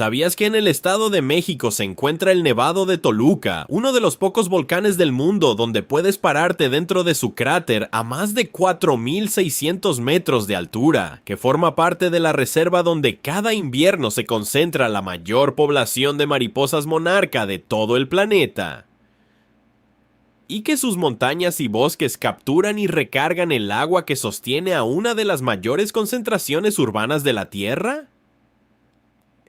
¿Sabías que en el Estado de México se encuentra el Nevado de Toluca, uno de los pocos volcanes del mundo donde puedes pararte dentro de su cráter a más de 4.600 metros de altura, que forma parte de la reserva donde cada invierno se concentra la mayor población de mariposas monarca de todo el planeta? ¿Y que sus montañas y bosques capturan y recargan el agua que sostiene a una de las mayores concentraciones urbanas de la Tierra?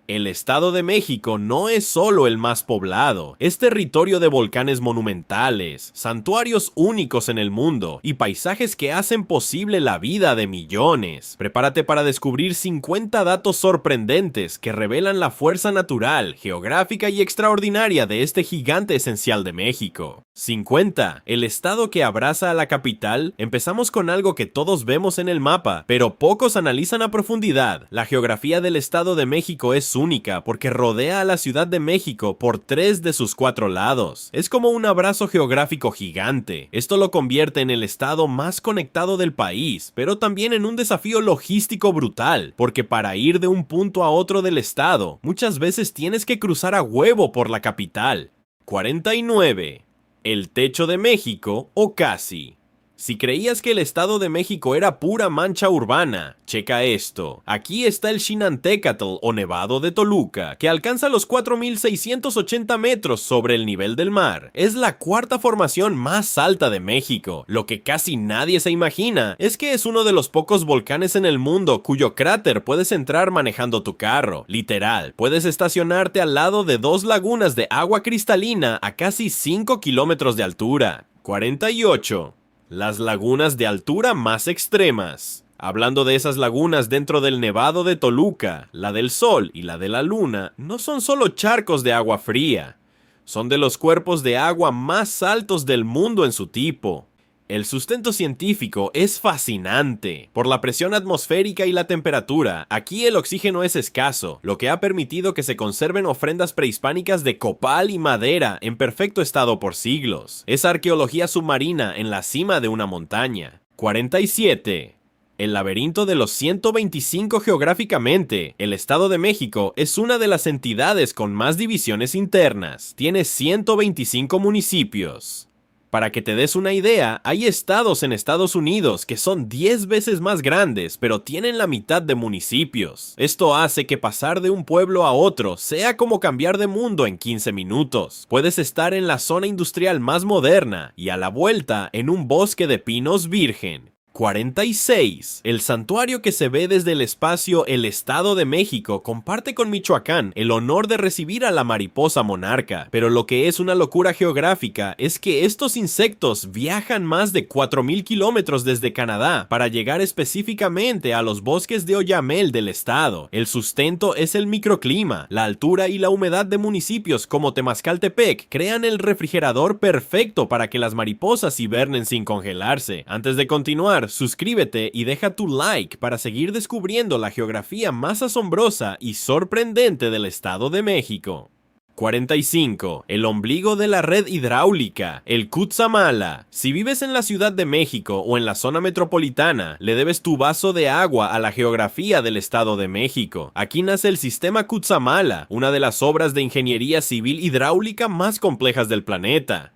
El Estado de México no es solo el más poblado, es territorio de volcanes monumentales, santuarios únicos en el mundo y paisajes que hacen posible la vida de millones. Prepárate para descubrir 50 datos sorprendentes que revelan la fuerza natural, geográfica y extraordinaria de este gigante esencial de México. 50. El estado que abraza a la capital. Empezamos con algo que todos vemos en el mapa, pero pocos analizan a profundidad. La geografía del Estado de México es única porque rodea a la Ciudad de México por 3 de sus 4 lados. Es como un abrazo geográfico gigante. Esto lo convierte en el estado más conectado del país, pero también en un desafío logístico brutal, porque para ir de un punto a otro del estado, muchas veces tienes que cruzar a huevo por la capital. 49. El techo de México, o casi. Si creías que el Estado de México era pura mancha urbana, checa esto. Aquí está el Xinantécatl o Nevado de Toluca, que alcanza los 4.680 metros sobre el nivel del mar. Es la cuarta formación más alta de México. Lo que casi nadie se imagina es que es uno de los pocos volcanes en el mundo cuyo cráter puedes entrar manejando tu carro. Literal, puedes estacionarte al lado de 2 lagunas de agua cristalina a casi 5 kilómetros de altura. 48. Las lagunas de altura más extremas. Hablando de esas lagunas dentro del Nevado de Toluca, la del Sol y la de la Luna no son solo charcos de agua fría, son de los cuerpos de agua más altos del mundo en su tipo. El sustento científico es fascinante. Por la presión atmosférica y la temperatura, aquí el oxígeno es escaso, lo que ha permitido que se conserven ofrendas prehispánicas de copal y madera en perfecto estado por siglos. Es arqueología submarina en la cima de una montaña. 47. El laberinto de los 125 geográficamente. El Estado de México es una de las entidades con más divisiones internas. Tiene 125 municipios. Para que te des una idea, hay estados en Estados Unidos que son 10 veces más grandes, pero tienen la mitad de municipios. Esto hace que pasar de un pueblo a otro sea como cambiar de mundo en 15 minutos. Puedes estar en la zona industrial más moderna y a la vuelta en un bosque de pinos virgen. 46. El santuario que se ve desde el espacio, el Estado de México, comparte con Michoacán el honor de recibir a la mariposa monarca, pero lo que es una locura geográfica es que estos insectos viajan más de 4.000 kilómetros desde Canadá para llegar específicamente a los bosques de Oyamel del estado. El sustento es el microclima, la altura y la humedad de municipios como Temazcaltepec crean el refrigerador perfecto para que las mariposas hibernen sin congelarse. Antes de continuar, suscríbete y deja tu like para seguir descubriendo la geografía más asombrosa y sorprendente del Estado de México. 45. El ombligo de la red hidráulica, el Cutzamala. Si vives en la Ciudad de México o en la zona metropolitana, le debes tu vaso de agua a la geografía del Estado de México. Aquí nace el sistema Cutzamala, una de las obras de ingeniería civil hidráulica más complejas del planeta.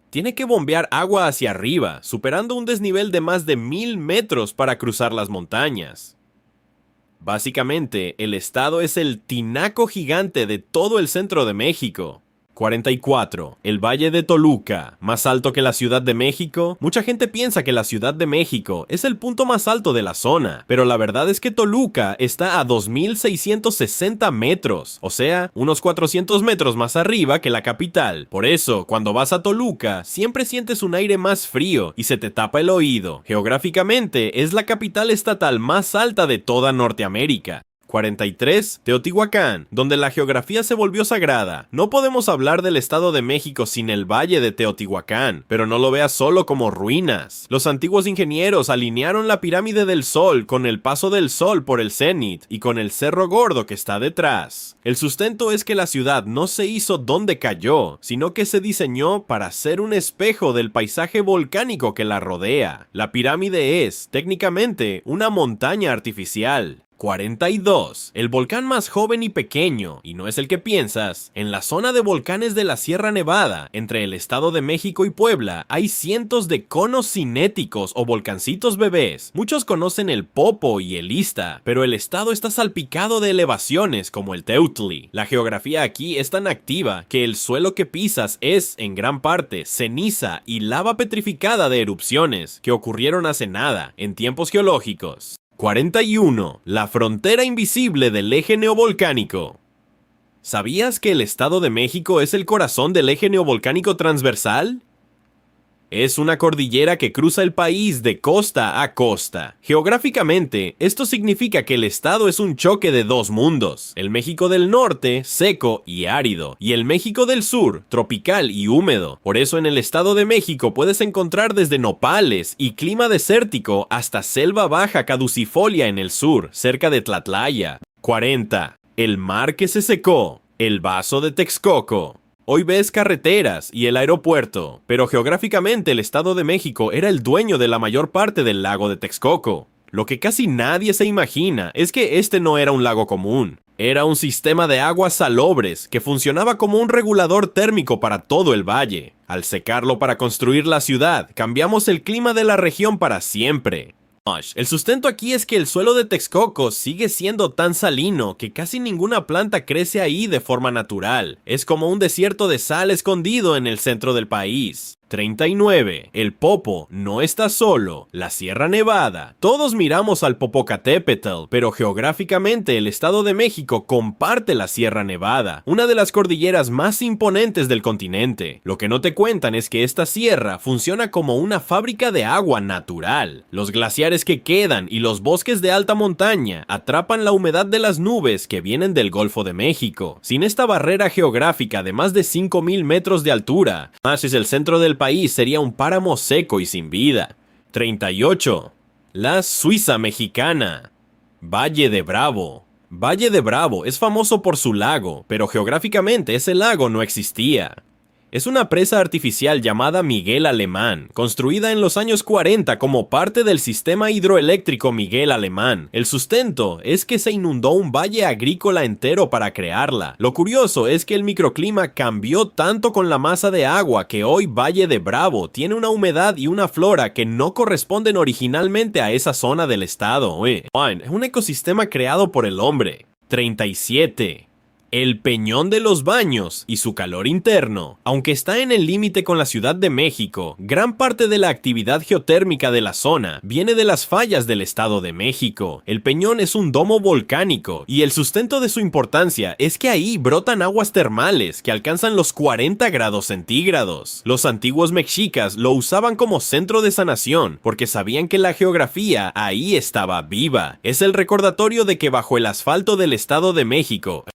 Tiene que bombear agua hacia arriba, superando un desnivel de más de 1.000 metros para cruzar las montañas. Básicamente, el estado es el tinaco gigante de todo el centro de México. 44. El Valle de Toluca, más alto que la Ciudad de México. Mucha gente piensa que la Ciudad de México es el punto más alto de la zona, pero la verdad es que Toluca está a 2.660 metros, o sea, unos 400 metros más arriba que la capital. Por eso, cuando vas a Toluca, siempre sientes un aire más frío y se te tapa el oído. Geográficamente, es la capital estatal más alta de toda Norteamérica. 43. Teotihuacán, donde la geografía se volvió sagrada. No podemos hablar del Estado de México sin el Valle de Teotihuacán, pero no lo veas solo como ruinas. Los antiguos ingenieros alinearon la pirámide del Sol con el paso del Sol por el cenit y con el Cerro Gordo que está detrás. El sustento es que la ciudad no se hizo donde cayó, sino que se diseñó para ser un espejo del paisaje volcánico que la rodea. La pirámide es, técnicamente, una montaña artificial. 42. El volcán más joven y pequeño, y no es el que piensas. En la zona de volcanes de la Sierra Nevada, entre el Estado de México y Puebla, hay cientos de conos cinéticos o volcancitos bebés. Muchos conocen el Popo y el Ista, pero el estado está salpicado de elevaciones como el Teutli. La geografía aquí es tan activa que el suelo que pisas es, en gran parte, ceniza y lava petrificada de erupciones que ocurrieron hace nada, en tiempos geológicos. 41. La frontera invisible del eje neovolcánico. ¿Sabías que el Estado de México es el corazón del eje neovolcánico transversal? Es una cordillera que cruza el país de costa a costa. Geográficamente, esto significa que el estado es un choque de dos mundos. El México del norte, seco y árido, y el México del sur, tropical y húmedo. Por eso en el Estado de México puedes encontrar desde nopales y clima desértico hasta selva baja caducifolia en el sur, cerca de Tlatlaya. 40. El mar que se secó. El vaso de Texcoco. Hoy ves carreteras y el aeropuerto, pero geográficamente el Estado de México era el dueño de la mayor parte del lago de Texcoco. Lo que casi nadie se imagina es que este no era un lago común. Era un sistema de aguas salobres que funcionaba como un regulador térmico para todo el valle. Al secarlo para construir la ciudad, cambiamos el clima de la región para siempre. El sustento aquí es que el suelo de Texcoco sigue siendo tan salino que casi ninguna planta crece ahí de forma natural. Es como un desierto de sal escondido en el centro del país. 39. El Popo no está solo. La Sierra Nevada. Todos miramos al Popocatépetl, pero geográficamente el Estado de México comparte la Sierra Nevada, una de las cordilleras más imponentes del continente. Lo que no te cuentan es que esta sierra funciona como una fábrica de agua natural. Los glaciares que quedan y los bosques de alta montaña atrapan la humedad de las nubes que vienen del Golfo de México. Sin esta barrera geográfica de más de 5,000 metros de altura, más es el centro del país sería un páramo seco y sin vida. 38. La Suiza mexicana. Valle de Bravo. Valle de Bravo es famoso por su lago, pero geográficamente ese lago no existía. Es una presa artificial llamada Miguel Alemán, construida en los años 40 como parte del sistema hidroeléctrico Miguel Alemán. El sustento es que se inundó un valle agrícola entero para crearla. Lo curioso es que el microclima cambió tanto con la masa de agua que hoy Valle de Bravo tiene una humedad y una flora que no corresponden originalmente a esa zona del estado. Es un ecosistema creado por el hombre. 37. El Peñón de los Baños y su calor interno. Aunque está en el límite con la Ciudad de México, gran parte de la actividad geotérmica de la zona viene de las fallas del Estado de México. El Peñón es un domo volcánico y el sustento de su importancia es que ahí brotan aguas termales que alcanzan los 40 grados centígrados. Los antiguos mexicas lo usaban como centro de sanación porque sabían que la geografía ahí estaba viva. Es el recordatorio de que bajo el asfalto del Estado de México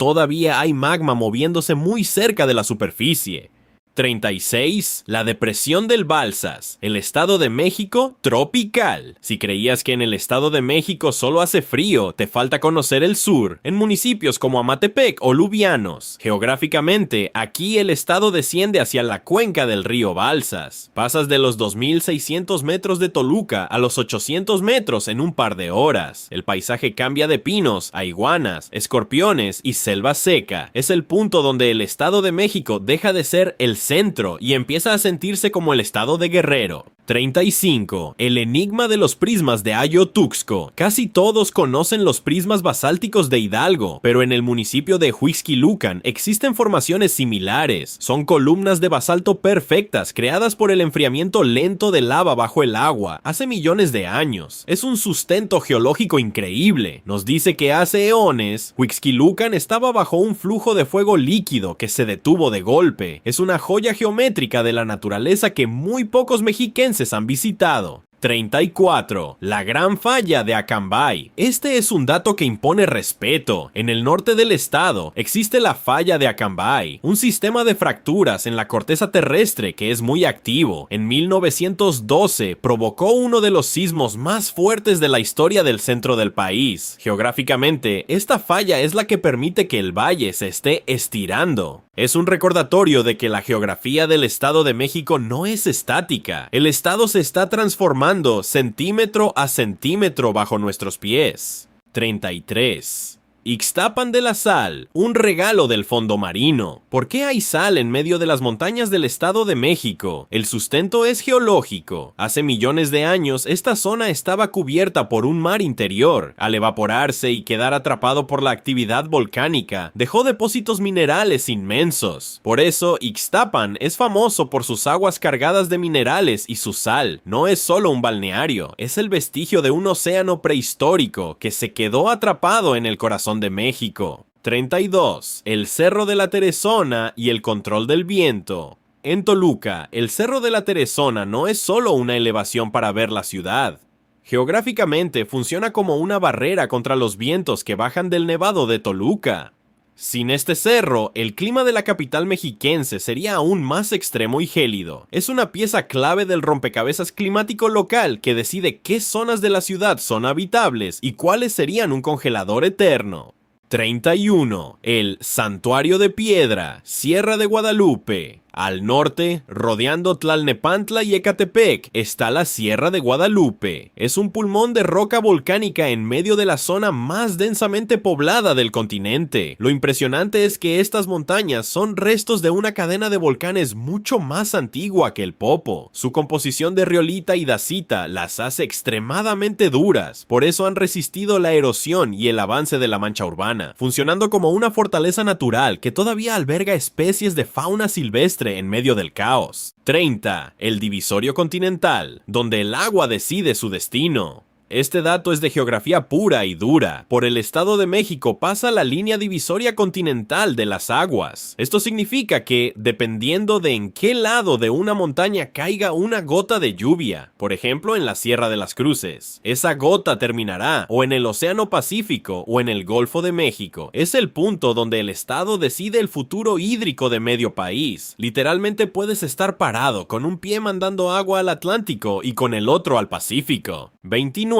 todavía hay magma moviéndose muy cerca de la superficie. 36. La depresión del Balsas. El Estado de México tropical. Si creías que en el Estado de México solo hace frío, te falta conocer el sur, en municipios como Amatepec o Lubianos. Geográficamente, aquí el estado desciende hacia la cuenca del río Balsas. Pasas de los 2,600 metros de Toluca a los 800 metros en un par de horas. El paisaje cambia de pinos a iguanas, escorpiones y selva seca. Es el punto donde el Estado de México deja de ser el centro y empieza a sentirse como el estado de Guerrero. 35. El enigma de los prismas de Ayo-Tuxco. Casi todos conocen los prismas basálticos de Hidalgo, pero en el municipio de Huixquilucan existen formaciones similares. Son columnas de basalto perfectas creadas por el enfriamiento lento de lava bajo el agua hace millones de años. Es un sustento geológico increíble. Nos dice que hace eones, Huixquilucan estaba bajo un flujo de fuego líquido que se detuvo de golpe. Es una joya geométrica de la naturaleza que muy pocos mexiquenses han visitado. 34. La gran falla de Acambay. Este es un dato que impone respeto. En el norte del estado existe la falla de Acambay, un sistema de fracturas en la corteza terrestre que es muy activo. En 1912 provocó uno de los sismos más fuertes de la historia del centro del país. Geográficamente, esta falla es la que permite que el valle se esté estirando. Es un recordatorio de que la geografía del Estado de México no es estática. El estado se está transformando centímetro a centímetro bajo nuestros pies. 33. Ixtapan de la Sal, un regalo del fondo marino. ¿Por qué hay sal en medio de las montañas del Estado de México? El sustento es geológico. Hace millones de años, esta zona estaba cubierta por un mar interior. Al evaporarse y quedar atrapado por la actividad volcánica, dejó depósitos minerales inmensos. Por eso, Ixtapan es famoso por sus aguas cargadas de minerales y su sal. No es solo un balneario, es el vestigio de un océano prehistórico que se quedó atrapado en el corazón de México. 32. El Cerro de la Teresona y el control del viento. En Toluca, el Cerro de la Teresona no es solo una elevación para ver la ciudad. Geográficamente funciona como una barrera contra los vientos que bajan del Nevado de Toluca. Sin este cerro, el clima de la capital mexiquense sería aún más extremo y gélido. Es una pieza clave del rompecabezas climático local que decide qué zonas de la ciudad son habitables y cuáles serían un congelador eterno. 31. El Santuario de Piedra, Sierra de Guadalupe. Al norte, rodeando Tlalnepantla y Ecatepec, está la Sierra de Guadalupe. Es un pulmón de roca volcánica en medio de la zona más densamente poblada del continente. Lo impresionante es que estas montañas son restos de una cadena de volcanes mucho más antigua que el Popo. Su composición de riolita y dacita las hace extremadamente duras, por eso han resistido la erosión y el avance de la mancha urbana, funcionando como una fortaleza natural que todavía alberga especies de fauna silvestre en medio del caos. 30. El divisorio continental, donde el agua decide su destino. Este dato es de geografía pura y dura. Por el Estado de México pasa la línea divisoria continental de las aguas. Esto significa que, dependiendo de en qué lado de una montaña caiga una gota de lluvia, por ejemplo en la Sierra de las Cruces, esa gota terminará o en el Océano Pacífico o en el Golfo de México. Es el punto donde el Estado decide el futuro hídrico de medio país. Literalmente puedes estar parado con un pie mandando agua al Atlántico y con el otro al Pacífico. 29.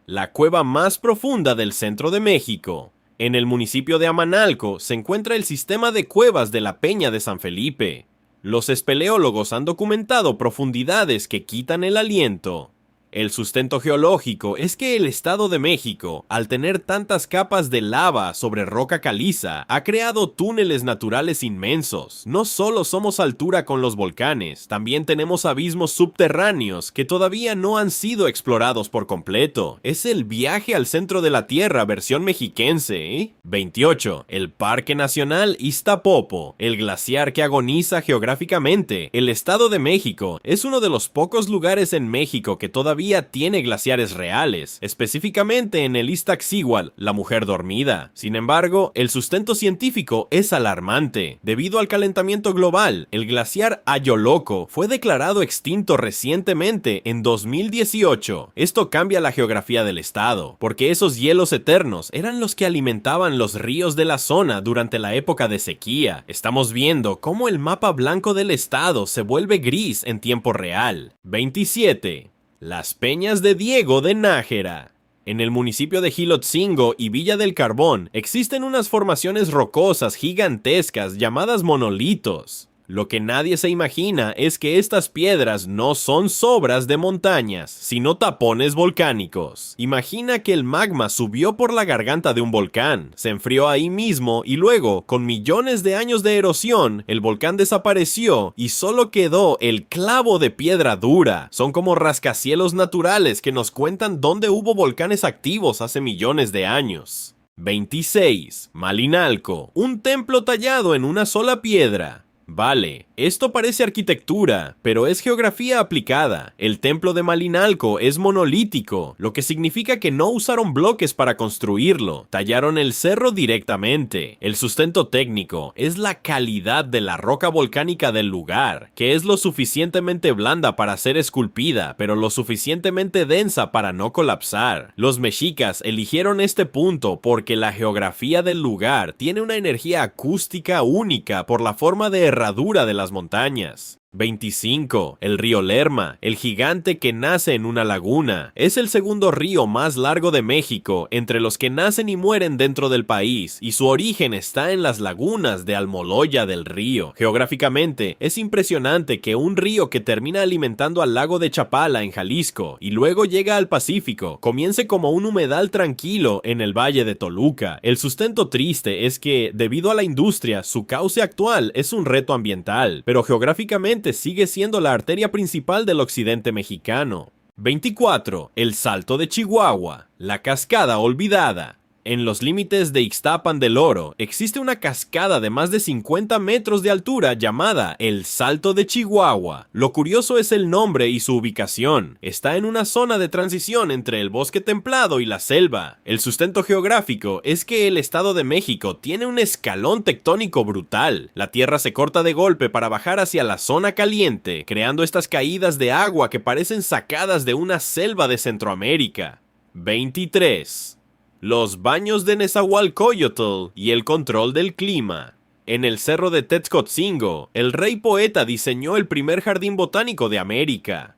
La cueva más profunda del centro de México. En el municipio de Amanalco se encuentra el sistema de cuevas de la Peña de San Felipe. Los espeleólogos han documentado profundidades que quitan el aliento. El sustento geológico es que el Estado de México, al tener tantas capas de lava sobre roca caliza, ha creado túneles naturales inmensos. No solo somos altura con los volcanes, también tenemos abismos subterráneos que todavía no han sido explorados por completo. Es el viaje al centro de la Tierra versión mexiquense, ¿eh? 28. El Parque Nacional Iztapopo, el glaciar que agoniza geográficamente. El Estado de México es uno de los pocos lugares en México que todavía tiene glaciares reales, específicamente en el Iztaccíhuatl, la mujer dormida. Sin embargo, el sustento científico es alarmante. Debido al calentamiento global, el glaciar Ayoloco fue declarado extinto recientemente en 2018. Esto cambia la geografía del estado, porque esos hielos eternos eran los que alimentaban los ríos de la zona durante la época de sequía. Estamos viendo cómo el mapa blanco del estado se vuelve gris en tiempo real. 27. Las Peñas de Diego de Nájera. En el municipio de Jilotzingo y Villa del Carbón existen unas formaciones rocosas gigantescas llamadas monolitos. Lo que nadie se imagina es que estas piedras no son sobras de montañas, sino tapones volcánicos. Imagina que el magma subió por la garganta de un volcán, se enfrió ahí mismo y luego, con millones de años de erosión, el volcán desapareció y solo quedó el clavo de piedra dura. Son como rascacielos naturales que nos cuentan dónde hubo volcanes activos hace millones de años. 26. Malinalco, un templo tallado en una sola piedra. Vale, esto parece arquitectura, pero es geografía aplicada. El templo de Malinalco es monolítico, lo que significa que no usaron bloques para construirlo, tallaron el cerro directamente. El sustento técnico es la calidad de la roca volcánica del lugar, que es lo suficientemente blanda para ser esculpida, pero lo suficientemente densa para no colapsar. Los mexicas eligieron este punto porque la geografía del lugar tiene una energía acústica única por la forma de herradura de las montañas. 25. El río Lerma, el gigante que nace en una laguna. Es el segundo río más largo de México, entre los que nacen y mueren dentro del país, y su origen está en las lagunas de Almoloya del Río. Geográficamente, es impresionante que un río que termina alimentando al lago de Chapala en Jalisco, y luego llega al Pacífico, comience como un humedal tranquilo en el Valle de Toluca. El sustento triste es que, debido a la industria, su cauce actual es un reto ambiental, pero geográficamente sigue siendo la arteria principal del occidente mexicano. 24. El Salto de Chihuahua, la cascada olvidada. En los límites de Ixtapan del Oro existe una cascada de más de 50 metros de altura llamada el Salto de Chihuahua. Lo curioso es el nombre y su ubicación. Está en una zona de transición entre el bosque templado y la selva. El sustento geográfico es que el Estado de México tiene un escalón tectónico brutal. La tierra se corta de golpe para bajar hacia la zona caliente, creando estas caídas de agua que parecen sacadas de una selva de Centroamérica. 23. Los baños de Nezahualcóyotl y el control del clima. En el cerro de Texcotzingo, el rey poeta diseñó el primer jardín botánico de América.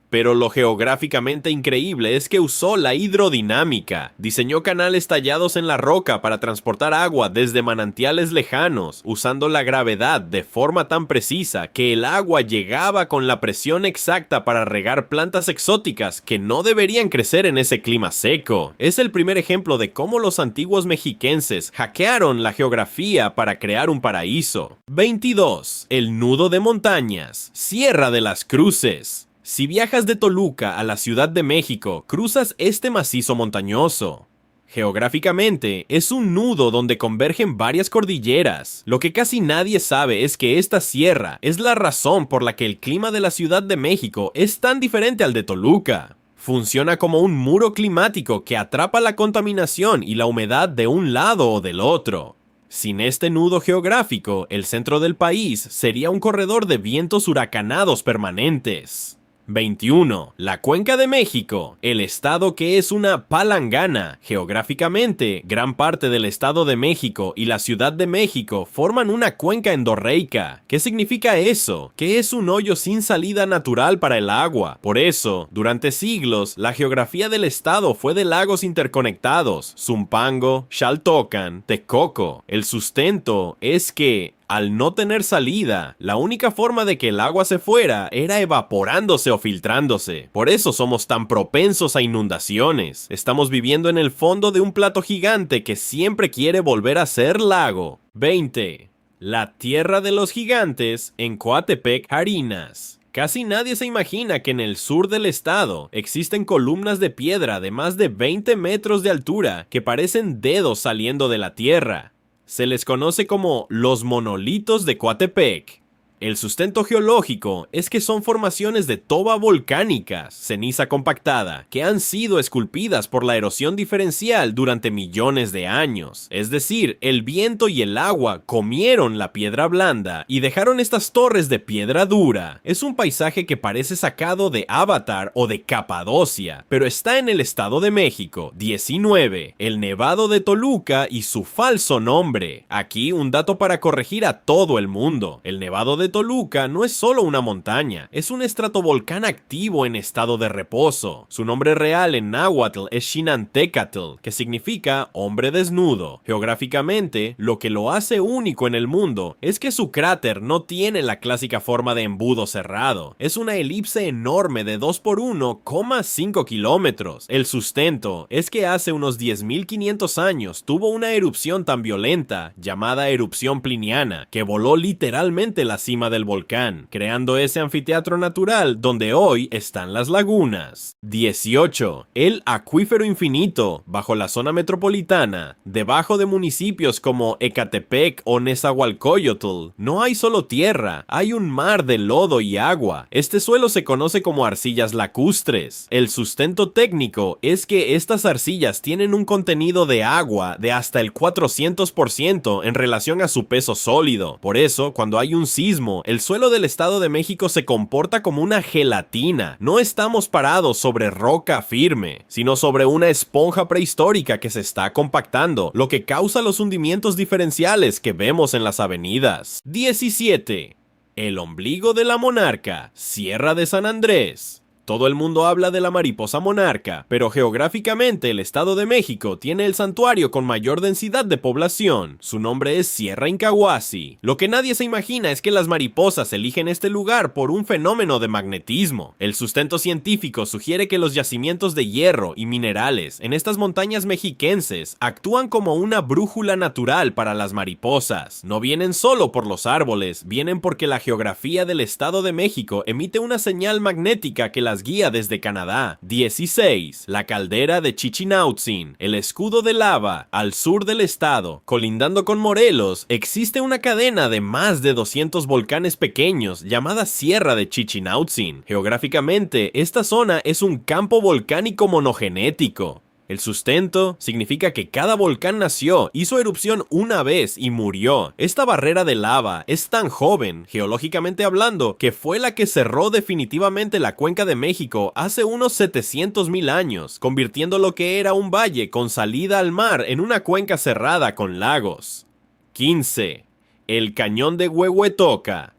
Pero lo geográficamente increíble es que usó la hidrodinámica. Diseñó canales tallados en la roca para transportar agua desde manantiales lejanos, usando la gravedad de forma tan precisa que el agua llegaba con la presión exacta para regar plantas exóticas que no deberían crecer en ese clima seco. Es el primer ejemplo de cómo los antiguos mexiquenses hackearon la geografía para crear un paraíso. 22. El nudo de montañas, Sierra de las Cruces. Si viajas de Toluca a la Ciudad de México, cruzas este macizo montañoso. Geográficamente, es un nudo donde convergen varias cordilleras. Lo que casi nadie sabe es que esta sierra es la razón por la que el clima de la Ciudad de México es tan diferente al de Toluca. Funciona como un muro climático que atrapa la contaminación y la humedad de un lado o del otro. Sin este nudo geográfico, el centro del país sería un corredor de vientos huracanados permanentes. 21. La Cuenca de México, el estado que es una palangana. Geográficamente, gran parte del Estado de México y la Ciudad de México forman una cuenca endorreica. ¿Qué significa eso? Que es un hoyo sin salida natural para el agua. Por eso, durante siglos, la geografía del estado fue de lagos interconectados: Zumpango, Xaltocan, Texcoco. El sustento es que, al no tener salida, la única forma de que el agua se fuera era evaporándose o filtrándose. Por eso somos tan propensos a inundaciones. Estamos viviendo en el fondo de un plato gigante que siempre quiere volver a ser lago. 20. La Tierra de los Gigantes en Coatepec, Jarinas. Casi nadie se imagina que en el sur del estado existen columnas de piedra de más de 20 metros de altura que parecen dedos saliendo de la tierra. Se les conoce como los monolitos de Coatepec. El sustento geológico es que son formaciones de toba volcánicas, ceniza compactada, que han sido esculpidas por la erosión diferencial durante millones de años. Es decir, el viento y el agua comieron la piedra blanda y dejaron estas torres de piedra dura. Es un paisaje que parece sacado de Avatar o de Capadocia, pero está en el Estado de México. 19. El Nevado de Toluca y su falso nombre. Aquí un dato para corregir a todo el mundo. El Nevado de Toluca no es solo una montaña, es un estratovolcán activo en estado de reposo. Su nombre real en náhuatl es Xinantecatl, que significa hombre desnudo. Geográficamente, lo que lo hace único en el mundo es que su cráter no tiene la clásica forma de embudo cerrado. Es una elipse enorme de 2 por 1,5 kilómetros. El sustento es que hace unos 10.500 años tuvo una erupción tan violenta, llamada erupción pliniana, que voló literalmente la cima del volcán, creando ese anfiteatro natural donde hoy están las lagunas. 18. El acuífero infinito, bajo la zona metropolitana, debajo de municipios como Ecatepec o Nezahualcóyotl. No hay solo tierra, hay un mar de lodo y agua. Este suelo se conoce como arcillas lacustres. El sustento técnico es que estas arcillas tienen un contenido de agua de hasta el 400% en relación a su peso sólido. Por eso, cuando hay un sismo, el suelo del Estado de México se comporta como una gelatina. No estamos parados sobre roca firme, sino sobre una esponja prehistórica que se está compactando, lo que causa los hundimientos diferenciales que vemos en las avenidas. 17. El ombligo de la monarca, Sierra de San Andrés. Todo el mundo habla de la mariposa monarca, pero geográficamente el Estado de México tiene el santuario con mayor densidad de población. Su nombre es Sierra Incahuasi. Lo que nadie se imagina es que las mariposas eligen este lugar por un fenómeno de magnetismo. El sustento científico sugiere que los yacimientos de hierro y minerales en estas montañas mexiquenses actúan como una brújula natural para las mariposas. No vienen solo por los árboles, vienen porque la geografía del Estado de México emite una señal magnética que las guía desde Canadá. 16. La caldera de Chichinautzin, el escudo de lava, al sur del estado. Colindando con Morelos, existe una cadena de más de 200 volcanes pequeños llamada Sierra de Chichinautzin. Geográficamente, esta zona es un campo volcánico monogenético. El sustento significa que cada volcán nació, hizo erupción una vez y murió. Esta barrera de lava es tan joven, geológicamente hablando, que fue la que cerró definitivamente la cuenca de México hace unos 700,000 años, convirtiendo lo que era un valle con salida al mar en una cuenca cerrada con lagos. 15. El cañón de Huehuetoca,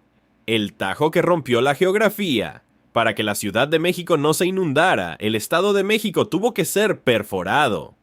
el tajo que rompió la geografía. Para que la Ciudad de México no se inundara, el Estado de México tuvo que ser perforado.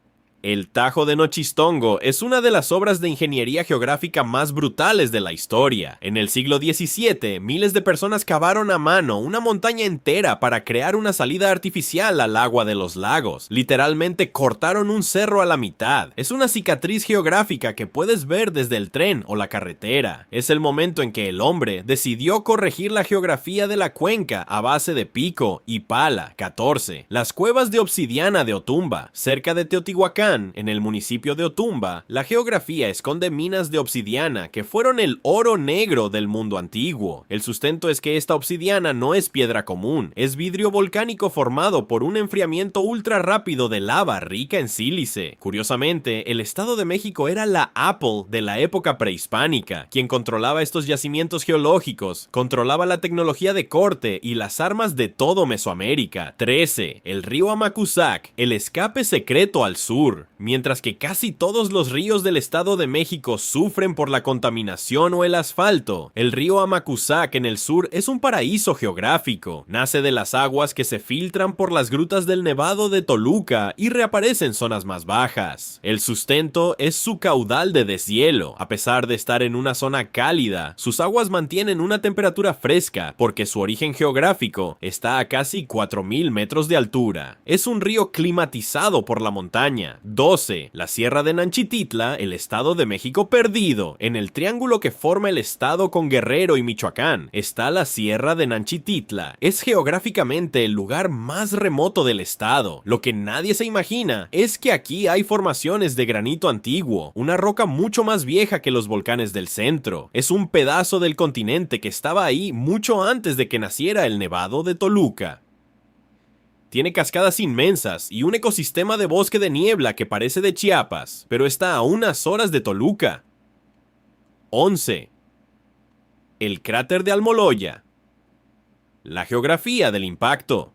El Tajo de Nochistongo es una de las obras de ingeniería geográfica más brutales de la historia. En el siglo XVII, miles de personas cavaron a mano una montaña entera para crear una salida artificial al agua de los lagos. Literalmente cortaron un cerro a la mitad. Es una cicatriz geográfica que puedes ver desde el tren o la carretera. Es el momento en que el hombre decidió corregir la geografía de la cuenca a base de pico y pala. 14. Las cuevas de obsidiana de Otumba, cerca de Teotihuacán. En el municipio de Otumba, la geografía esconde minas de obsidiana que fueron el oro negro del mundo antiguo. El sustento es que esta obsidiana no es piedra común, es vidrio volcánico formado por un enfriamiento ultra rápido de lava rica en sílice. Curiosamente, el Estado de México era la Apple de la época prehispánica. Quien controlaba estos yacimientos geológicos, controlaba la tecnología de corte y las armas de todo Mesoamérica. 13. El río Amacuzac, el escape secreto al sur. Mientras que casi todos los ríos del Estado de México sufren por la contaminación o el asfalto, el río Amacuzac en el sur es un paraíso geográfico. Nace de las aguas que se filtran por las grutas del Nevado de Toluca y reaparece en zonas más bajas. El sustento es su caudal de deshielo. A pesar de estar en una zona cálida, sus aguas mantienen una temperatura fresca porque su origen geográfico está a casi 4,000 metros de altura. Es un río climatizado por la montaña. 12. La Sierra de Nanchititla, el Estado de México perdido. En el triángulo que forma el estado con Guerrero y Michoacán está la Sierra de Nanchititla. Es geográficamente el lugar más remoto del estado. Lo que nadie se imagina es que aquí hay formaciones de granito antiguo, una roca mucho más vieja que los volcanes del centro. Es un pedazo del continente que estaba ahí mucho antes de que naciera el Nevado de Toluca. Tiene cascadas inmensas y un ecosistema de bosque de niebla que parece de Chiapas, pero está a unas horas de Toluca. 11. El cráter de Almoloya. La geografía del impacto.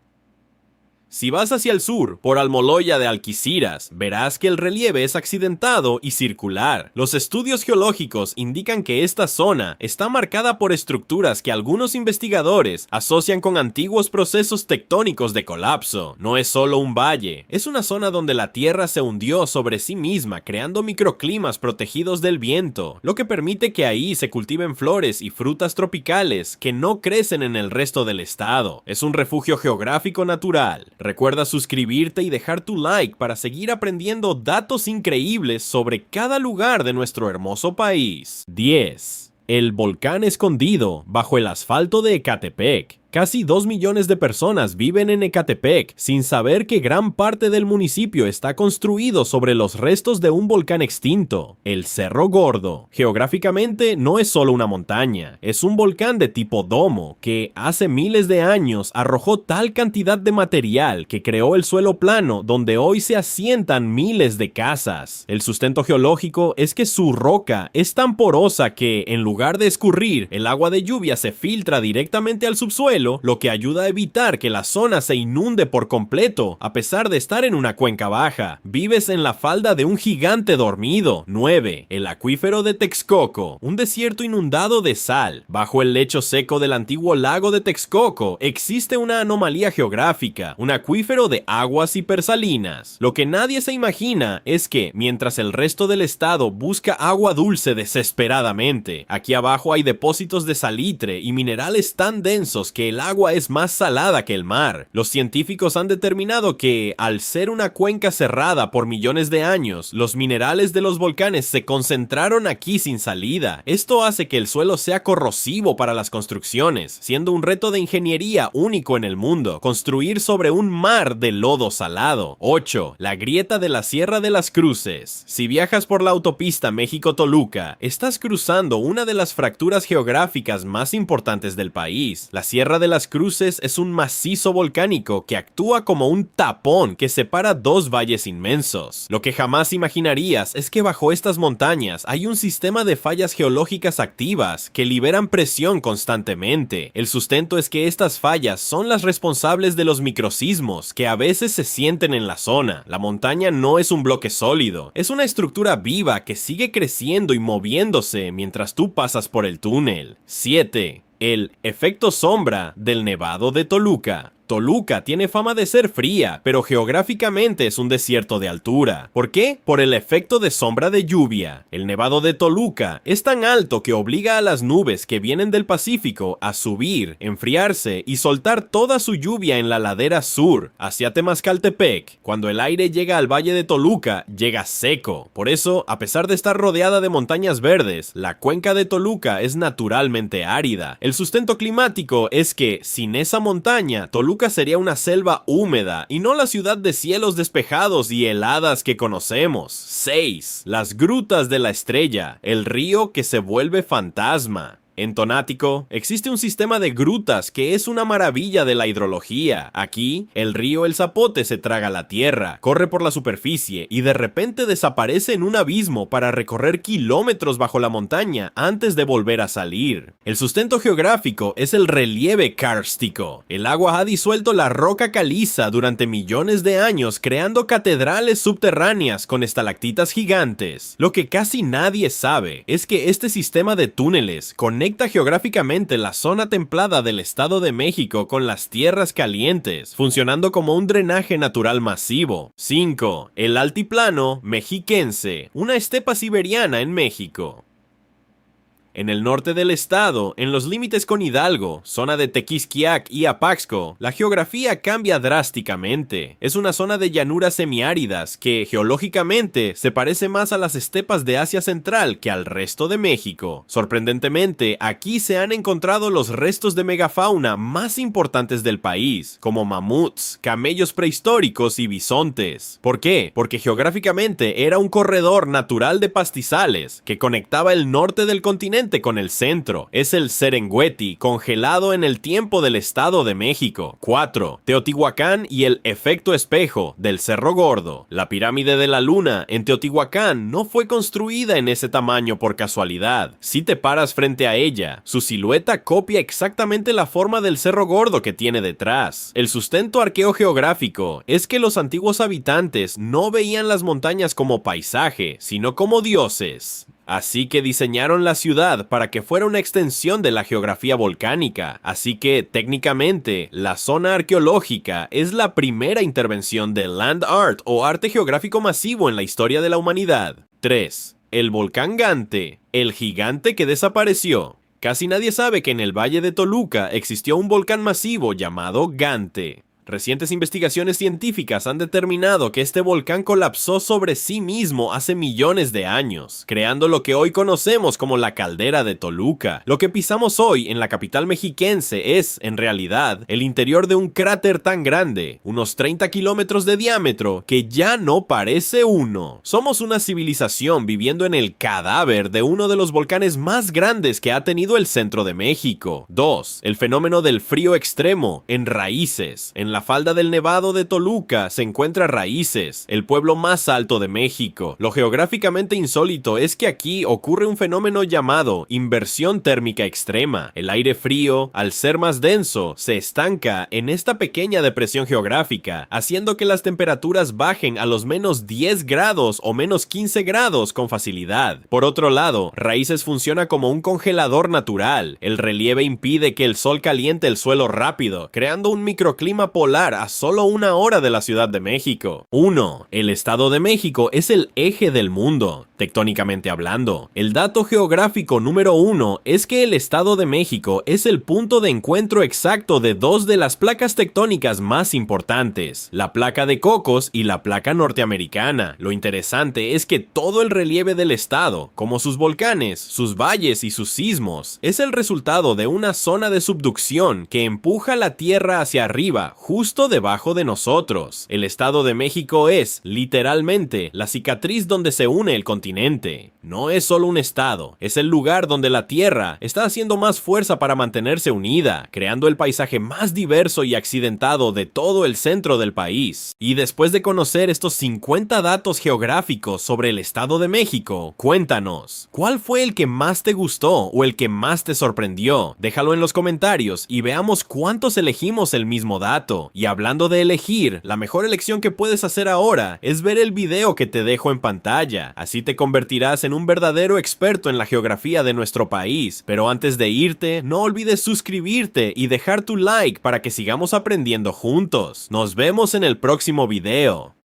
Si vas hacia el sur, por Almoloya de Alquiciras, verás que el relieve es accidentado y circular. Los estudios geológicos indican que esta zona está marcada por estructuras que algunos investigadores asocian con antiguos procesos tectónicos de colapso. No es solo un valle, es una zona donde la tierra se hundió sobre sí misma, creando microclimas protegidos del viento, lo que permite que ahí se cultiven flores y frutas tropicales que no crecen en el resto del estado. Es un refugio geográfico natural. Recuerda suscribirte y dejar tu like para seguir aprendiendo datos increíbles sobre cada lugar de nuestro hermoso país. 10. El volcán escondido bajo el asfalto de Ecatepec. Casi 2 millones de personas viven en Ecatepec sin saber que gran parte del municipio está construido sobre los restos de un volcán extinto, el Cerro Gordo. Geográficamente no es solo una montaña, es un volcán de tipo domo que hace miles de años arrojó tal cantidad de material que creó el suelo plano donde hoy se asientan miles de casas. El sustento geológico es que su roca es tan porosa que, en lugar de escurrir, el agua de lluvia se filtra directamente al subsuelo hielo, lo que ayuda a evitar que la zona se inunde por completo, a pesar de estar en una cuenca baja. Vives en la falda de un gigante dormido. 9. El acuífero de Texcoco, un desierto inundado de sal. Bajo el lecho seco del antiguo lago de Texcoco existe una anomalía geográfica, un acuífero de aguas hipersalinas. Lo que nadie se imagina es que, mientras el resto del estado busca agua dulce desesperadamente, aquí abajo hay depósitos de salitre y minerales tan densos que el agua es más salada que el mar. Los científicos han determinado que, al ser una cuenca cerrada por millones de años, los minerales de los volcanes se concentraron aquí sin salida. Esto hace que el suelo sea corrosivo para las construcciones, siendo un reto de ingeniería único en el mundo, construir sobre un mar de lodo salado. 8. La grieta de la Sierra de las Cruces. Si viajas por la autopista México-Toluca, estás cruzando una de las fracturas geográficas más importantes del país. La Sierra de las Cruces es un macizo volcánico que actúa como un tapón que separa dos valles inmensos. Lo que jamás imaginarías es que bajo estas montañas hay un sistema de fallas geológicas activas que liberan presión constantemente. El sustento es que estas fallas son las responsables de los microsismos que a veces se sienten en la zona. La montaña no es un bloque sólido, es una estructura viva que sigue creciendo y moviéndose mientras tú pasas por el túnel. 7. El efecto sombra del Nevado de Toluca. Toluca tiene fama de ser fría, pero geográficamente es un desierto de altura. ¿Por qué? Por el efecto de sombra de lluvia. El Nevado de Toluca es tan alto que obliga a las nubes que vienen del Pacífico a subir, enfriarse y soltar toda su lluvia en la ladera sur, hacia Temascaltepec. Cuando el aire llega al Valle de Toluca, llega seco. Por eso, a pesar de estar rodeada de montañas verdes, la cuenca de Toluca es naturalmente árida. El sustento climático es que, sin esa montaña, Toluca sería una selva húmeda y no la ciudad de cielos despejados y heladas que conocemos. 6. Las grutas de la Estrella, el río que se vuelve fantasma. En Tonático existe un sistema de grutas que es una maravilla de la hidrología. Aquí, el río El Zapote se traga la tierra, corre por la superficie y de repente desaparece en un abismo para recorrer kilómetros bajo la montaña antes de volver a salir. El sustento geográfico es el relieve kárstico. El agua ha disuelto la roca caliza durante millones de años, creando catedrales subterráneas con estalactitas gigantes. Lo que casi nadie sabe es que este sistema de túneles conecta geográficamente la zona templada del Estado de México con las tierras calientes, funcionando como un drenaje natural masivo. 5. El altiplano mexiquense, una estepa siberiana en México. En el norte del estado, en los límites con Hidalgo, zona de Tequisquiac y Apaxco, la geografía cambia drásticamente. Es una zona de llanuras semiáridas que, geológicamente, se parece más a las estepas de Asia Central que al resto de México. Sorprendentemente, aquí se han encontrado los restos de megafauna más importantes del país, como mamuts, camellos prehistóricos y bisontes. ¿Por qué? Porque geográficamente era un corredor natural de pastizales que conectaba el norte del continente con el centro. Es el Serengeti, congelado en el tiempo del Estado de México. 4. Teotihuacán y el efecto espejo del Cerro Gordo. La pirámide de la Luna en Teotihuacán no fue construida en ese tamaño por casualidad. Si te paras frente a ella, su silueta copia exactamente la forma del Cerro Gordo que tiene detrás. El sustento arqueogeográfico es que los antiguos habitantes no veían las montañas como paisaje, sino como dioses. Así que diseñaron la ciudad para que fuera una extensión de la geografía volcánica. Así que, técnicamente, la zona arqueológica es la primera intervención de land art o arte geográfico masivo en la historia de la humanidad. 3. El volcán Gante, el gigante que desapareció. Casi nadie sabe que en el Valle de Toluca existió un volcán masivo llamado Gante. Recientes investigaciones científicas han determinado que este volcán colapsó sobre sí mismo hace millones de años, creando lo que hoy conocemos como la caldera de Toluca. Lo que pisamos hoy en la capital mexiquense es, en realidad, el interior de un cráter tan grande, unos 30 kilómetros de diámetro, que ya no parece uno. Somos una civilización viviendo en el cadáver de uno de los volcanes más grandes que ha tenido el centro de México. 2. El fenómeno del frío extremo en Raíces, en la la falda del Nevado de Toluca se encuentra Raíces, el pueblo más alto de México. Lo geográficamente insólito es que aquí ocurre un fenómeno llamado inversión térmica extrema. El aire frío, al ser más denso, se estanca en esta pequeña depresión geográfica, haciendo que las temperaturas bajen a los menos 10 grados o menos 15 grados con facilidad. Por otro lado, Raíces funciona como un congelador natural. El relieve impide que el sol caliente el suelo rápido, creando un microclima polar a solo 1 hora de la Ciudad de México. 1. El Estado de México es el eje del mundo, tectónicamente hablando. El dato geográfico número 1 es que el Estado de México es el punto de encuentro exacto de dos de las placas tectónicas más importantes, la placa de Cocos y la placa norteamericana. Lo interesante es que todo el relieve del estado, como sus volcanes, sus valles y sus sismos, es el resultado de una zona de subducción que empuja la Tierra hacia arriba, justo debajo de nosotros. El Estado de México es, literalmente, la cicatriz donde se une el continente. No es solo un estado, es el lugar donde la Tierra está haciendo más fuerza para mantenerse unida, creando el paisaje más diverso y accidentado de todo el centro del país. Y después de conocer estos 50 datos geográficos sobre el Estado de México, cuéntanos, ¿cuál fue el que más te gustó o el que más te sorprendió? Déjalo en los comentarios y veamos cuántos elegimos el mismo dato. Y hablando de elegir, la mejor elección que puedes hacer ahora es ver el video que te dejo en pantalla. Así te convertirás en un verdadero experto en la geografía de nuestro país. Pero antes de irte, no olvides suscribirte y dejar tu like para que sigamos aprendiendo juntos. Nos vemos en el próximo video.